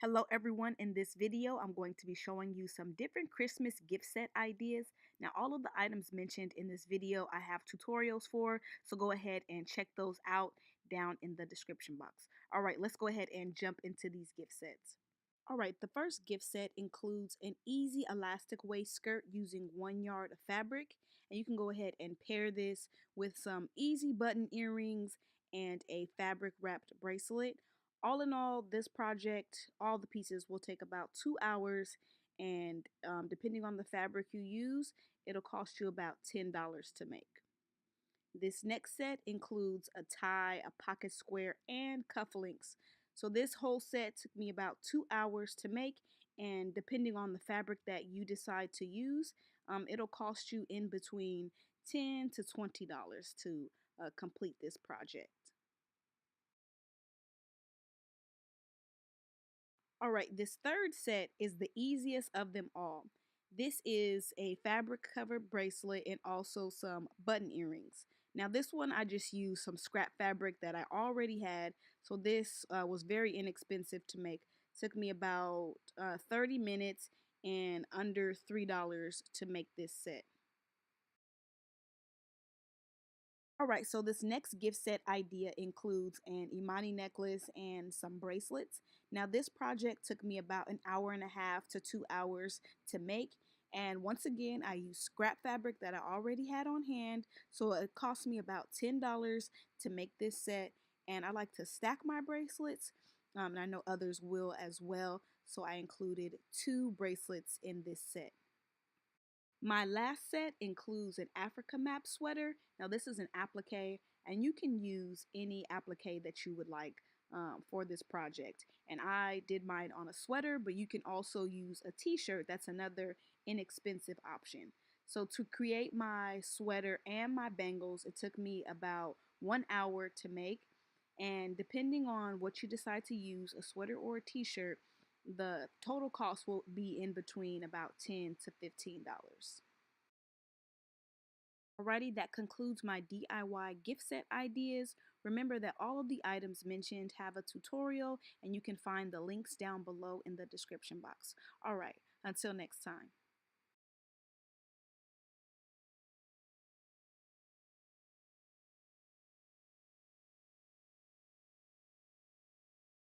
Hello everyone, in this video I'm going to be showing you some different Christmas gift set ideas. Now all of the items mentioned in this video I have tutorials for, so go ahead and check those out down in the description box. Alright, let's go ahead and jump into these gift sets. Alright, the first gift set includes an easy elastic waist skirt using 1 yard of fabric, and you can go ahead and pair this with some easy button earrings and a fabric wrapped bracelet. All in all, this project, all the pieces will take about 2 hours, and depending on the fabric you use, it'll cost you about $10 to make. This next set includes a tie, a pocket square, and cufflinks. So this whole set took me about 2 hours to make, and depending on the fabric that you decide to use, it'll cost you in between $10 to $20 to complete this project. All right, this third set is the easiest of them all. This is a fabric covered bracelet and also some button earrings. Now this one I just used some scrap fabric that I already had, so this was very inexpensive to make. Took me about 30 minutes and under $3 to make this set. Alright, so this next gift set idea includes an Imani necklace and some bracelets. Now this project took me about an hour and a half to 2 hours to make. And once again, I used scrap fabric that I already had on hand. So it cost me about $10 to make this set. And I like to stack my bracelets. And I know others will as well. So I included 2 bracelets in this set. My last set includes an Africa map sweater. Now this is an applique, and you can use any applique that you would like for this project. And I did mine on a sweater, but you can also use a t-shirt. That's another inexpensive option. So to create my sweater and my bangles, it took me about 1 hour to make. And depending on what you decide to use, a sweater or a t-shirt, the total cost will be in between about $10 to $15. Alrighty, that concludes my DIY gift set ideas. Remember that all of the items mentioned have a tutorial, and you can find the links down below in the description box. Alright, until next time.